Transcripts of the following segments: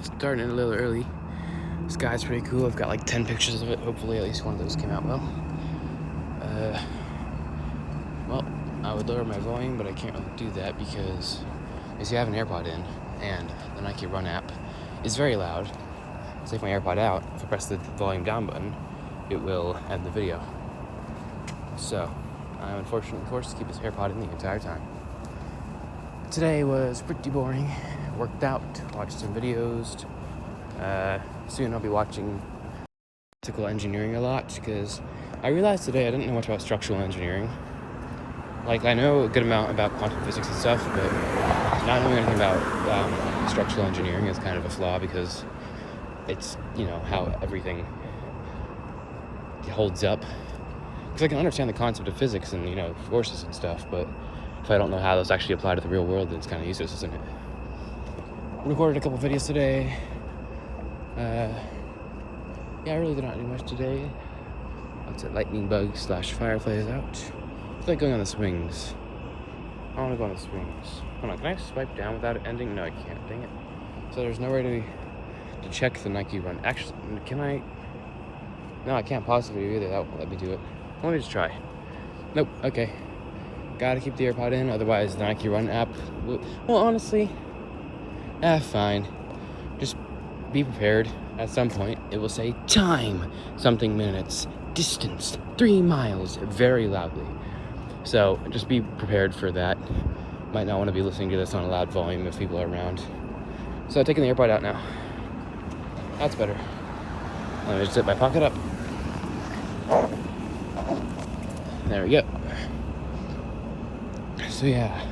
starting a little early. Sky's pretty cool. I've got like 10 pictures of it. Hopefully at least one of those came out well. Well, I would lower my volume, but I can't really do that because you see I have an AirPod in, and the Nike Run app is very loud. So take my AirPod out, if I press the volume down button, it will end the video. So I'm unfortunately forced to keep this AirPod in the entire time. Today was pretty boring. Worked out, watched some videos. Soon I'll be watching physical engineering a lot because I realized today I didn't know much about structural engineering. Like, I know a good amount about quantum physics and stuff, but not knowing anything about structural engineering is kind of a flaw because it's, how everything holds up. Because I can understand the concept of physics and, forces and stuff, but if I don't know how those actually apply to the real world, then it's kind of useless, isn't it? Recorded a couple videos today. I really did not do much today. Lots of lightning bugs / fireflies out. I feel like going on the swings. I want to go on the swings. Hold on, can I swipe down without it ending? No, I can't. Dang it. So there's nowhere to check the Nike Run. Actually, can I? No, I can't possibly either. That won't let me do it. Let me just try. Nope. Okay. Gotta keep the AirPod in, otherwise the Nike Run app will... Well, honestly, fine. Just be prepared. At some point, it will say time, something minutes, distance, 3 miles, very loudly. So just be prepared for that. Might not want to be listening to this on a loud volume if people are around. So I'm taking the AirPod out now. That's better. Let me just zip my pocket up. There we go. So yeah,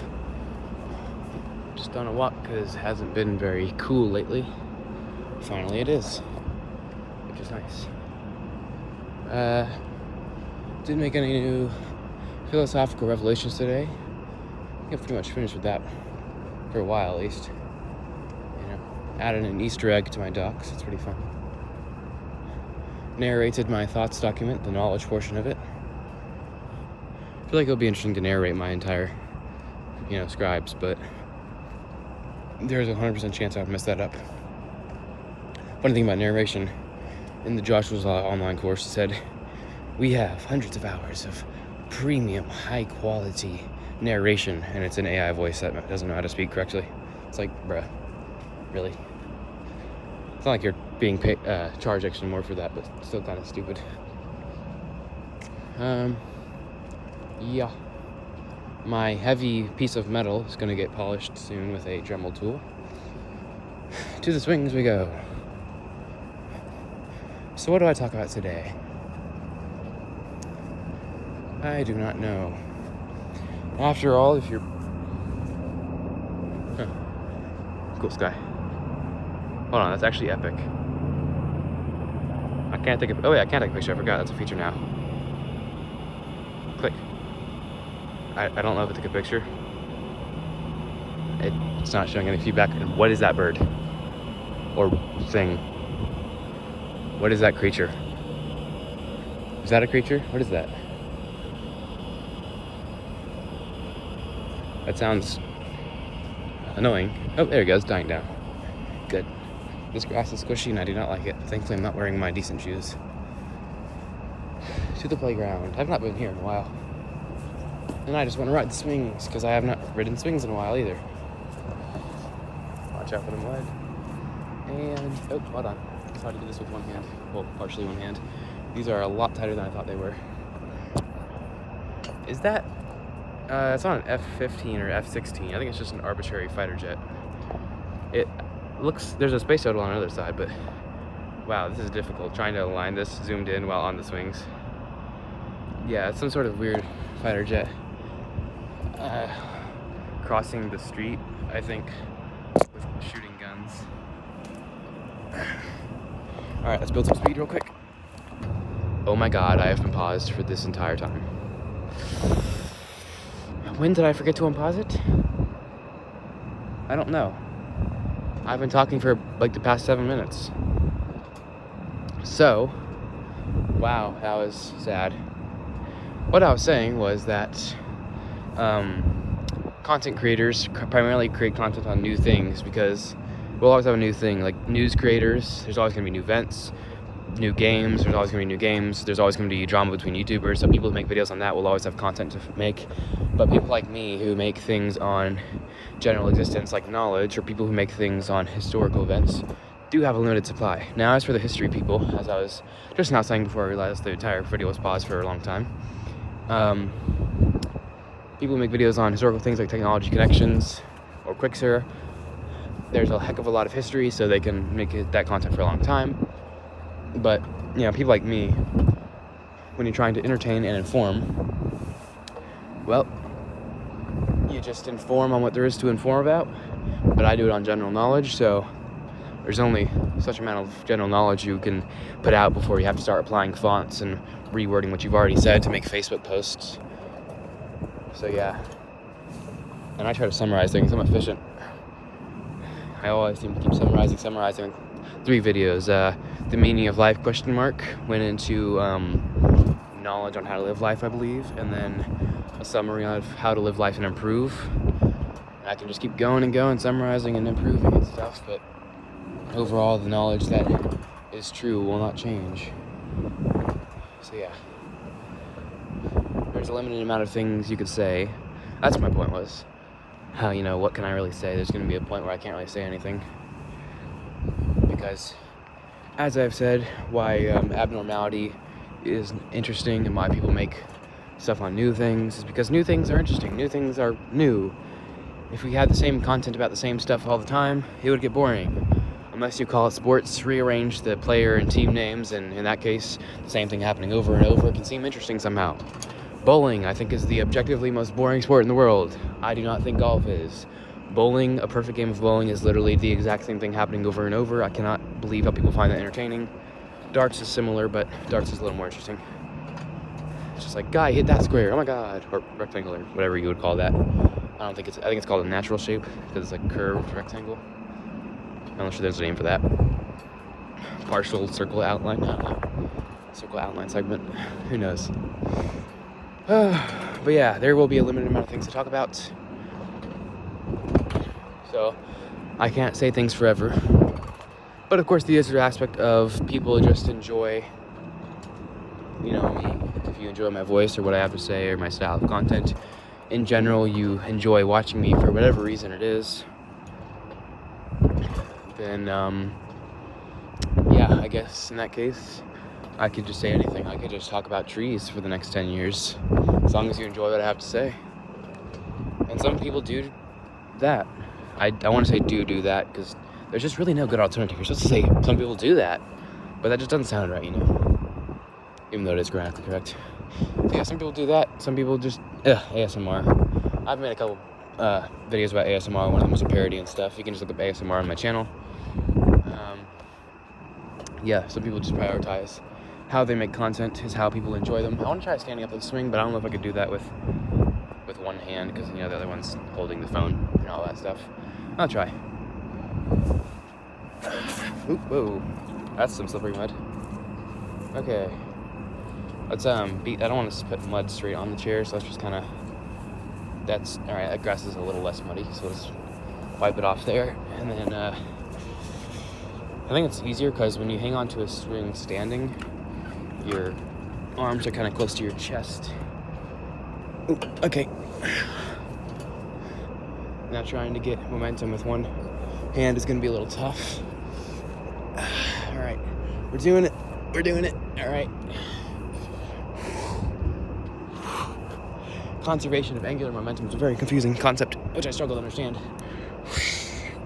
just on a walk because it hasn't been very cool lately. Finally it is, which is nice. Didn't make any new philosophical revelations today. I think I'm pretty much finished with that for a while at least. Added an Easter egg to my docs. It's pretty fun. Narrated my thoughts document, the knowledge portion of it. I feel like it'll be interesting to narrate my entire scribes, but there's a 100% chance I'll mess that up. Funny thing about narration, in the Joshua's Law online course, it said, we have hundreds of hours of premium, high-quality narration, and it's an AI voice that doesn't know how to speak correctly. It's like, bruh, really? It's not like you're being charged extra more for that, but still kind of stupid. Yeah. My heavy piece of metal is going to get polished soon with a Dremel tool. To the swings we go. So what do I talk about today? I do not know. After all, if you're... Cool sky. Hold on, that's actually epic. I can't take a picture. I forgot, that's a feature now. Click. I don't know if it took a picture. It's not showing any feedback. And what is that bird? Or thing? What is that creature? Is that a creature? What is that? That sounds annoying. Oh, there it goes, dying down. Good. This grass is squishy and I do not like it. Thankfully, I'm not wearing my decent shoes. To the playground. I've not been here in a while. And I just want to ride the swings because I have not ridden swings in a while either. Watch out for the mud. And, oh, hold on. It's hard to do this with one hand. Well, partially one hand. These are a lot tighter than I thought they were. Is that... it's not an F-15 or F-16. I think it's just an arbitrary fighter jet. It looks... There's a space shuttle on the other side, but... Wow, this is difficult. Trying to align this zoomed in while on the swings. Yeah, it's some sort of weird fighter jet. Crossing the street, I think, with shooting guns. Alright, let's build some speed real quick. Oh my god, I have been paused for this entire time. When did I forget to unpause it? I don't know. I've been talking for like the past 7 minutes. So, wow, that was sad. What I was saying was that content creators primarily create content on new things because we'll always have a new thing. Like news creators, there's always going to be new events, new games, there's always going to be new games, there's always going to be drama between YouTubers, so people who make videos on that will always have content to make. But people like me who make things on general existence like knowledge, or people who make things on historical events, do have a limited supply. Now, as for the history people, as I was just now saying before I realized the entire video was paused for a long time, people who make videos on historical things like technology connections or Quixer, there's a heck of a lot of history, so they can make that content for a long time. But, you know, people like me, when you're trying to entertain and inform, well, you just inform on what there is to inform about, but I do it on general knowledge, so there's only such amount of general knowledge you can put out before you have to start applying fonts and rewording what you've already said to make Facebook posts. So yeah, and I try to summarize things. I'm efficient. I always seem to keep summarizing 3 videos. The meaning of life ? Went into knowledge on how to live life, I believe, and then a summary of how to live life and improve. I can just keep going and going, summarizing and improving and stuff, but overall the knowledge that is true will not change. So yeah, there's a limited amount of things you could say. That's what my point was. How, you know, what can I really say? There's going to be a point where I can't really say anything, because as I've said, why abnormality is interesting and why people make stuff on new things is because new things are interesting. New things are new. If we had the same content about the same stuff all the time, it would get boring. Unless you call it sports, rearrange the player and team names, and in that case, the same thing happening over and over can seem interesting somehow. Bowling, I think, is the objectively most boring sport in the world. I do not think golf is. Bowling, a perfect game of bowling, is literally the exact same thing happening over and over. I cannot believe how people find that entertaining. Darts is similar, but darts is a little more interesting. It's just like, guy, hit that square, oh my god. Or rectangle, or whatever you would call that. I think it's called a natural shape, because it's a curved rectangle. I'm not sure there's a name for that. Partial circle outline, I don't know. Circle outline segment, who knows. But yeah, there will be a limited amount of things to talk about. So, I can't say things forever. But of course, the other aspect of people just enjoy, you know, me. If you enjoy my voice or what I have to say or my style of content, in general, you enjoy watching me for whatever reason it is, then, yeah, I guess in that case, I could just say anything. I could just talk about trees for the next 10 years, as long as you enjoy what I have to say. And some people do that. I want to say do that, because there's just really no good alternative. You're supposed to say some people do that, but that just doesn't sound right, you know? Even though it is grammatically correct. So yeah, some people do that. Some people just, ASMR. I've made a couple videos about ASMR. One of them was a parody and stuff. You can just look up ASMR on my channel. Yeah, some people just prioritize how they make content is how people enjoy them. I want to try standing up with the swing, but I don't know if I could do that with one hand, because, you know, the other one's holding the phone and all that stuff. I'll try. Oop, whoa. That's some slippery mud. Okay. Let's I don't want to put mud straight on the chair, so let's just kind of, that's, alright, that grass is a little less muddy, so let's wipe it off there. And then, I think it's easier because when you hang on to a swing standing, your arms are kind of close to your chest. Ooh, okay. Now trying to get momentum with one hand is going to be a little tough. Alright, we're doing it, alright. Conservation of angular momentum is a very confusing concept, which I struggle to understand.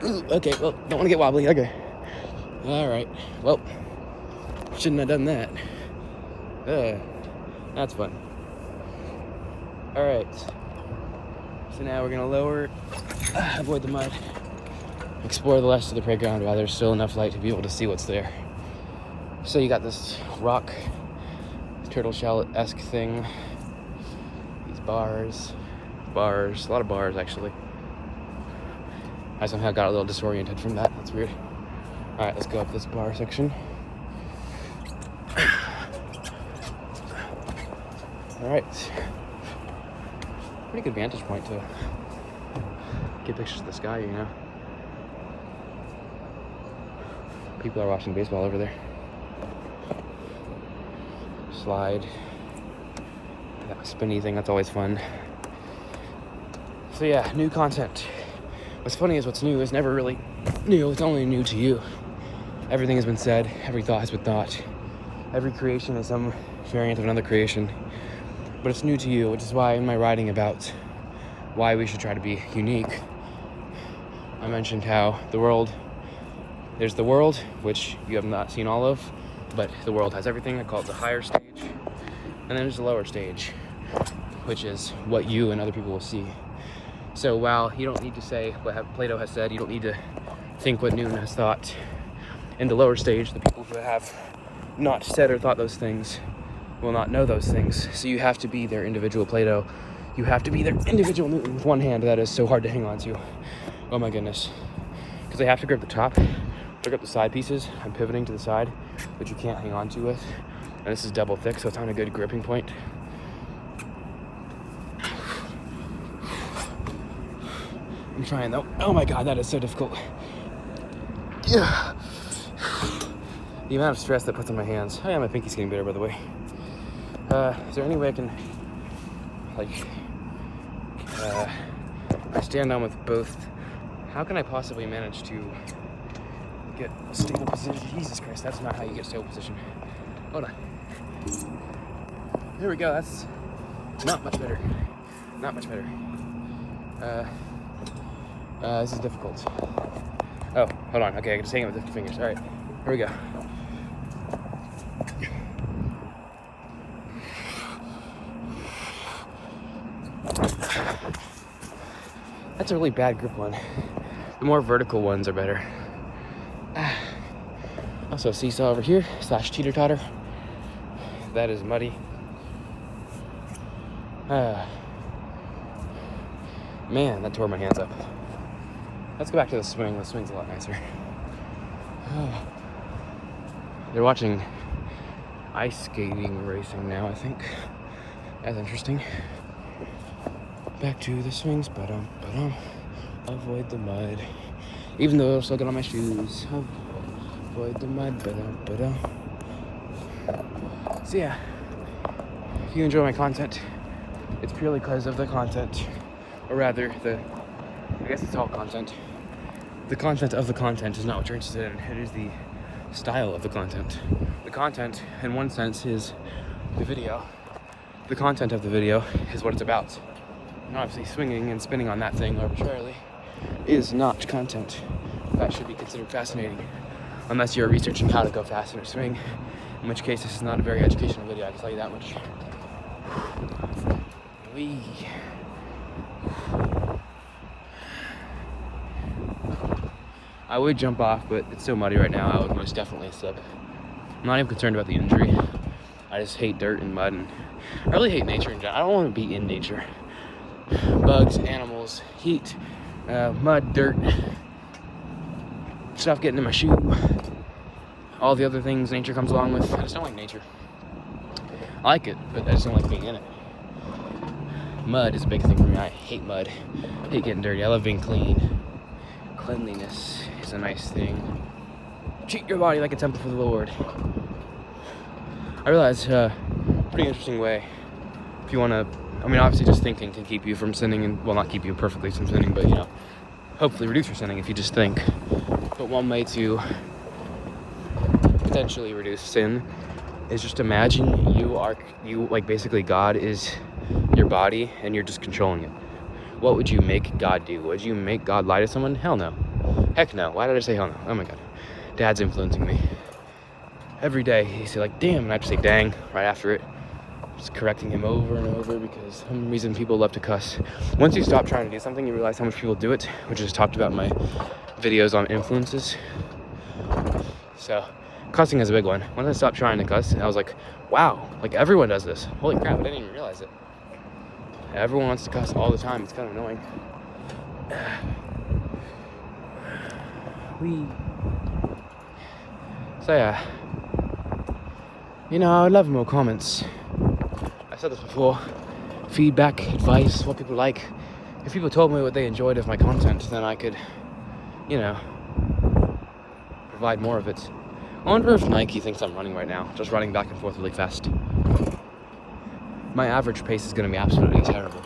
Okay, well, don't want to get wobbly, okay. Alright, well, shouldn't have done that. That's fun. Alright, so now we're gonna lower, avoid the mud, explore the rest of the playground while there's still enough light to be able to see what's there. So you got this rock, turtle shell-esque thing, these bars, a lot of bars actually. I somehow got a little disoriented from that, that's weird. Alright, let's go up this bar section. Alright. Pretty good vantage point to get pictures of the sky, you know. People are watching baseball over there. Slide. That spinny thing, that's always fun. So yeah, new content. What's funny is what's new is never really new. It's only new to you. Everything has been said. Every thought has been thought. Every creation is some variant of another creation. But it's new to you, which is why in my writing about why we should try to be unique, I mentioned how there's the world, which you have not seen all of, but the world has everything. I call it the higher stage. And then there's the lower stage, which is what you and other people will see. So while you don't need to say what Plato has said, you don't need to think what Newton has thought. In the lower stage, the people who have not said or thought those things will not know those things. So you have to be their individual Plato. You have to be their individual Newton with one hand. That is so hard to hang on to. Oh my goodness. Because they have to grip the top, pick up the side pieces. I'm pivoting to the side, which you can't hang on to with. And this is double thick, so it's on a good gripping point. I'm trying though. Oh my god, that is so difficult. Yeah. The amount of stress that puts on my hands. Oh yeah, my pinky's getting better, by the way. Is there any way I can, I stand on with both. How can I possibly manage to get a stable position? Jesus Christ, that's not how you get a stable position. Hold on. There we go, that's not much better. Not much better. This is difficult. Oh, hold on. Okay, I can just hang it with 50 fingers. All right, here we go. That's a really bad grip one. The more vertical ones are better. Also, seesaw over here, / teeter-totter. That is muddy. Man, that tore my hands up. Let's go back to the swing. The swing's a lot nicer. They're watching ice skating racing now, I think. That's interesting. Back to the swings. Avoid the mud. Even though it'll still get on my shoes. Avoid the mud. So yeah, if you enjoy my content, it's purely because of the content. Or rather, I guess it's all content. The content of the content is not what you're interested in. It is the style of the content. The content, in one sense, is the video. The content of the video is what it's about. And obviously, swinging and spinning on that thing arbitrarily is not content. That should be considered fascinating. Unless you're researching how to go faster or swing. In which case, this is not a very educational video, I can tell you that much. Wee. I would jump off, but it's so muddy right now, I would most definitely slip. I'm not even concerned about the injury. I just hate dirt and mud, and I really hate nature in general. I don't want to be in nature. Bugs, animals, heat, mud, dirt, stuff getting in my shoe, all the other things nature comes along with. I just don't like nature. I like it, but I just don't like being in it. Mud is a big thing for me. I hate mud. I hate getting dirty. I love being clean. Cleanliness is a nice thing. Treat your body like a temple for the Lord. I realize pretty interesting way. If you want to, obviously just thinking can keep you from sinning, and well, not keep you perfectly from sinning, but hopefully reduce your sinning if you just think. But one way to potentially reduce sin is just imagine basically God is your body and you're just controlling it. What would you make God do? Would you make God lie to someone? Hell no. Heck no. Why did I say hell no? Oh my god. Dad's influencing me. Every day he's like, damn, and I have to say dang right after it. Just correcting him over and over because for some reason people love to cuss. Once you stop trying to do something, you realize how much people do it, which is talked about in my videos on influences. So, cussing is a big one. Once I stopped trying to cuss, I was like, wow, like everyone does this. Holy crap, I didn't even realize it. Everyone wants to cuss all the time. It's kind of annoying. So yeah. I would love more comments. I said this before. Feedback, advice, what people like. If people told me what they enjoyed of my content, then I could, provide more of it. I wonder if Nike thinks I'm running right now, just running back and forth really fast. My average pace is going to be absolutely terrible.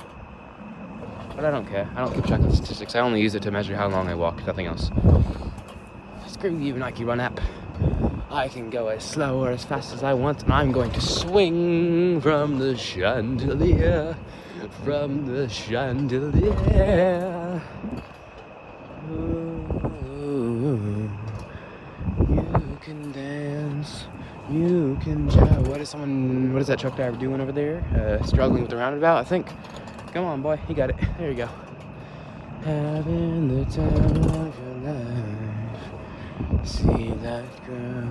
But I don't care. I don't keep track of the statistics. I only use it to measure how long I walk, nothing else. Screw you, Nike Run app. I can go as slow or as fast as I want, and I'm going to swing from the chandelier. From the chandelier. Ooh, you can dance. You can jive. What is that truck driver doing over there? Struggling with the roundabout, I think. Come on, boy. You got it. There you go. Having the time of your life. See that girl.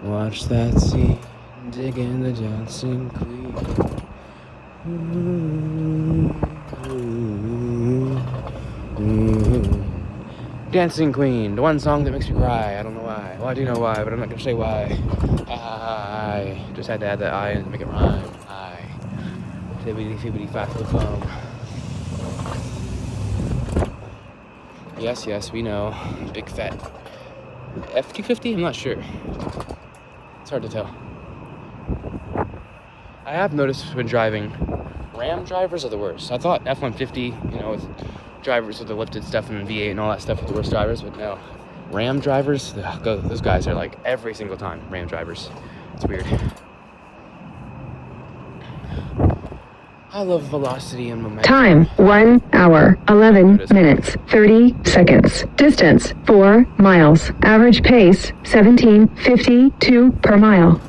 Watch that scene. Digging the dancing queen. Ooh, ooh, ooh. Dancing Queen, the one song that makes me cry. I don't know why. Well, I do know why, but I'm not gonna say why. I just had to add that I and make it rhyme. I. Fibbity fibbity faffle foam. Yes, we know. Big fat F-250? I'm not sure. It's hard to tell. I have noticed when driving, Ram drivers are the worst. I thought F-150, with drivers with the lifted stuff and V8 and all that stuff were the worst drivers, but no. Ram drivers, those guys are like every single time Ram drivers. It's weird. I love velocity and momentum. Time, 1 hour, 11 minutes, 30 seconds. Distance, 4 miles. Average pace, 17:52 per mile.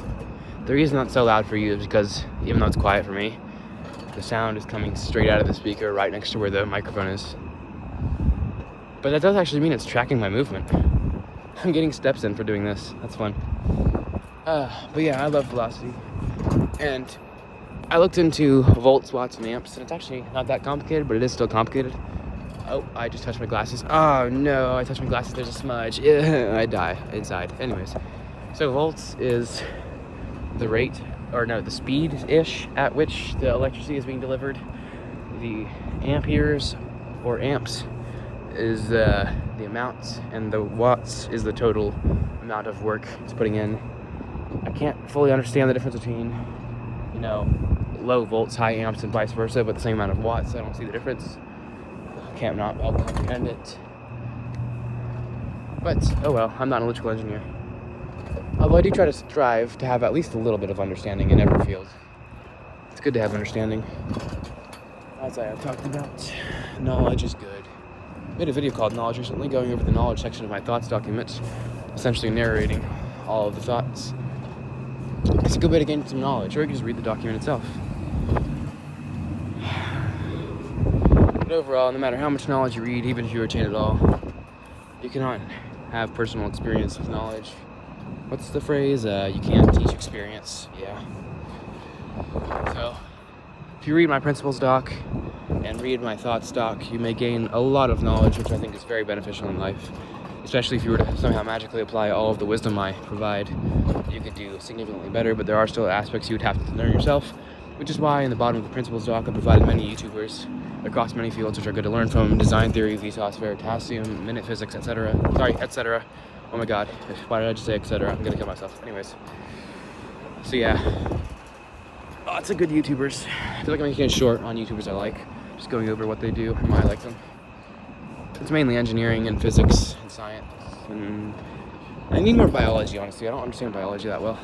The reason that's so loud for you is because, even though it's quiet for me, the sound is coming straight out of the speaker right next to where the microphone is. But that does actually mean it's tracking my movement. I'm getting steps in for doing this. That's fun. But yeah, I love velocity. And I looked into volts, watts, and amps, and it's actually not that complicated, but it is still complicated. Oh, I just touched my glasses. Oh no, I touched my glasses, there's a smudge. I die inside. Anyways, so volts is the rate, the speed-ish at which the electricity is being delivered. The amperes or amps is the amount, and the watts is the total amount of work it's putting in. I can't fully understand the difference between, low volts, high amps, and vice versa, but the same amount of watts. I don't see the difference. I'll comprehend it. But, oh well, I'm not an electrical engineer. Although I do try to strive to have at least a little bit of understanding in every field. It's good to have understanding. As I have talked about, knowledge is good. I made a video called Knowledge recently, going over the knowledge section of my thoughts document, essentially narrating all of the thoughts. It's a good way to gain some knowledge, or you can just read the document itself. But overall, no matter how much knowledge you read, even if you retain it all, you cannot have personal experience with knowledge. What's the phrase? You can't teach experience. Yeah. So, if you read my principles doc and read my thoughts doc, you may gain a lot of knowledge, which I think is very beneficial in life. Especially if you were to somehow magically apply all of the wisdom I provide, you could do significantly better, but there are still aspects you would have to learn yourself, which is why in the bottom of the principles doc I provided many YouTubers across many fields which are good to learn from: design theory, Vsauce, Veritasium, minute physics, etc. Etc. Oh my god, why did I just say etc? I'm gonna kill myself. Anyways. So yeah. Lots of good YouTubers. I feel like I'm making it short on YouTubers I like. Just going over what they do and why I like them. It's mainly engineering and physics and science, and I need more biology, honestly. I don't understand biology that well.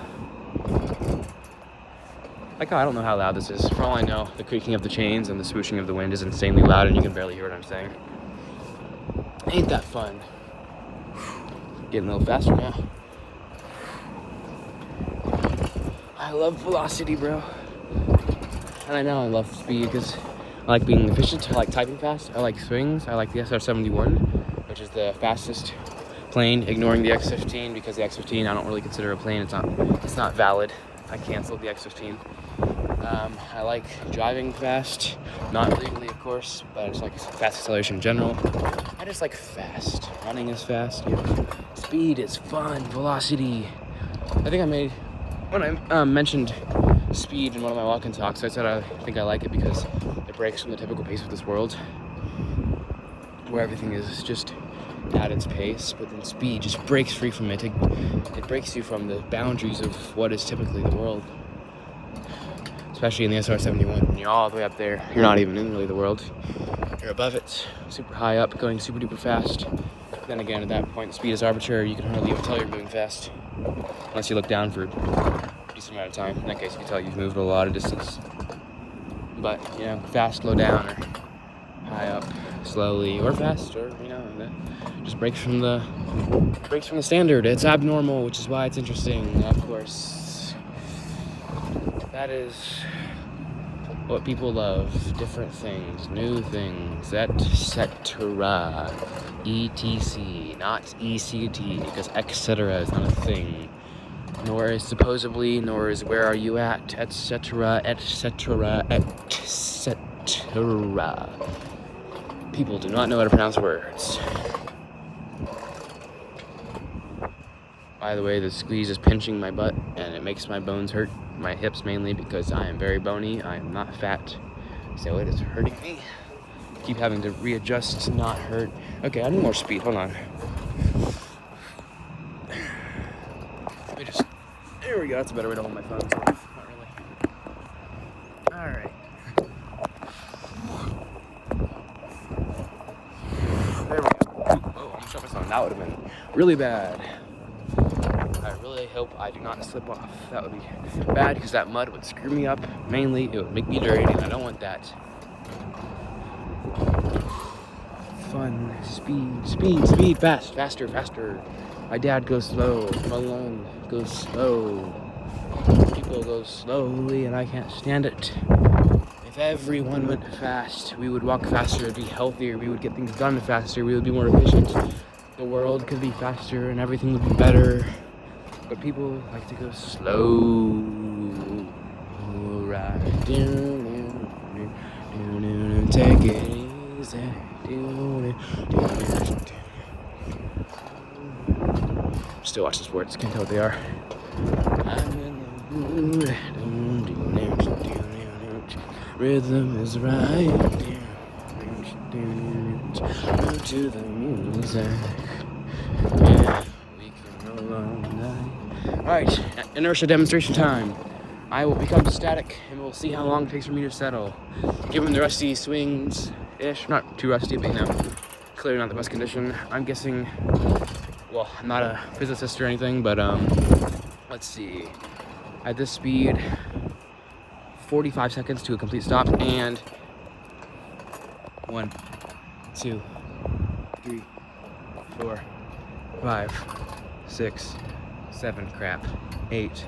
Like, I don't know how loud this is. For all I know, the creaking of the chains and the swooshing of the wind is insanely loud, and you can barely hear what I'm saying. Ain't that fun? Getting a little faster now. I love velocity, bro. And I know I love speed because I like being efficient. I like typing fast. I like swings. I like the SR-71, which is the fastest plane, ignoring the X-15, because the X-15 I don't really consider a plane. It's not valid. I canceled the X-15. I like driving fast, not legally, of course, but I just like fast acceleration in general. I just like fast. Running is fast. Speed is fun. Velocity. I think when I mentioned speed in one of my walk-in talks, I said I think I like it because it breaks from the typical pace of this world, where everything is just at its pace, but then speed just breaks free from it. It breaks you from the boundaries of what is typically the world. Especially in the SR-71, when you're all the way up there, you're not even in really the world. You're above it, super high up, going super duper fast. Then again, at that point, speed is arbitrary. You can hardly even tell you're moving fast, unless you look down for a decent amount of time. In that case, you can tell you've moved a lot of distance. But, you know, fast, slow down, or high up, slowly, or fast, or, you know, that just breaks from the standard. It's abnormal, which is why it's interesting, of course. That is what people love. Different things, new things, etc. ETC, not ECT, because etc. is not a thing. Nor is supposedly, nor is where are you at, etc., etc., etc. People do not know how to pronounce words. By the way, the squeeze is pinching my butt, and it makes my bones hurt. My hips mainly, because I am very bony. I am not fat, so it is hurting me. Keep having to readjust to not hurt. Okay, I need more speed. Hold on. Let me just. There we go. That's a better way to hold my phone. Not really. All right. There we go. Oh, I'm gonna shut my phone. That would have been really bad. I really hope I do not slip off. That would be bad because that mud would screw me up. Mainly, it would make me dirty, and I don't want that. Fun, speed, faster. My dad goes slow. Malone goes slow. People go slowly, and I can't stand it. If everyone went fast, we would walk faster, it'd be healthier, we would get things done faster, we would be more efficient. The world could be faster, and everything would be better. But people like to go slow. Right. Take it easy. Still watching sports, can't tell what they are. I'm in the mood. Rhythm is right. To the music. Yeah, we can roll all night. Alright, inertia demonstration time. I will become static and we'll see how long it takes for me to settle. Given the rusty swings-ish, not too rusty, but you know, clearly not the best condition. I'm guessing, well, I'm not a physicist or anything, but let's see. At this speed, 45 seconds to a complete stop, and 1, 2, 3, 4, 5, 6, 7, crap, 8,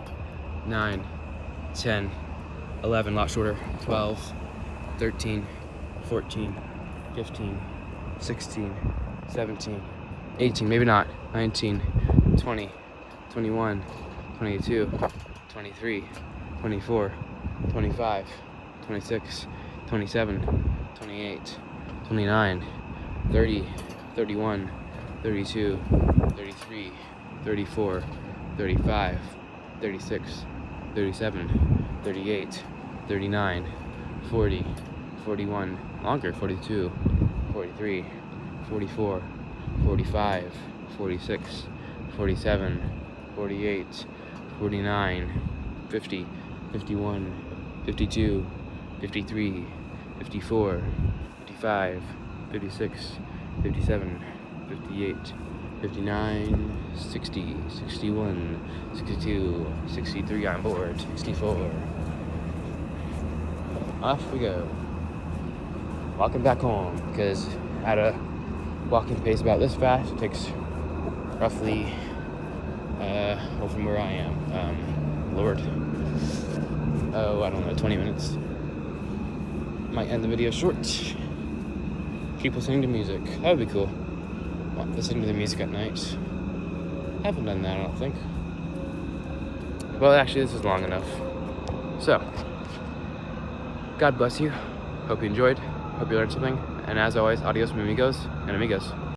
9, 10, 11, a lot shorter, 12, 13, 14, 15, 16, 17, 18, maybe not, 19, 20, 21, 22, 23, 24, 25, 26, 27, 28, 29, 30, 31, 32, 33, 34, 35, 36, 37, 38, 39, 40, 41, longer, 42, 43, 44, 45, 46, 47, 48, 49, 50, 51, 52, 53, 54, 55, 56, 57, 58, 59, 60, 61, 62, 63 on board, 64. Off we go. Walking back home, because at a walking pace about this fast, it takes roughly, well, from where I am, Lord, oh, I don't know, 20 minutes. Might end the video short. Keep listening to music. That would be cool. Listening to the music at night. I haven't done that, I don't think. Well, actually, this is long enough. So, God bless you. Hope you enjoyed. Hope you learned something. And as always, adios, amigos and amigos.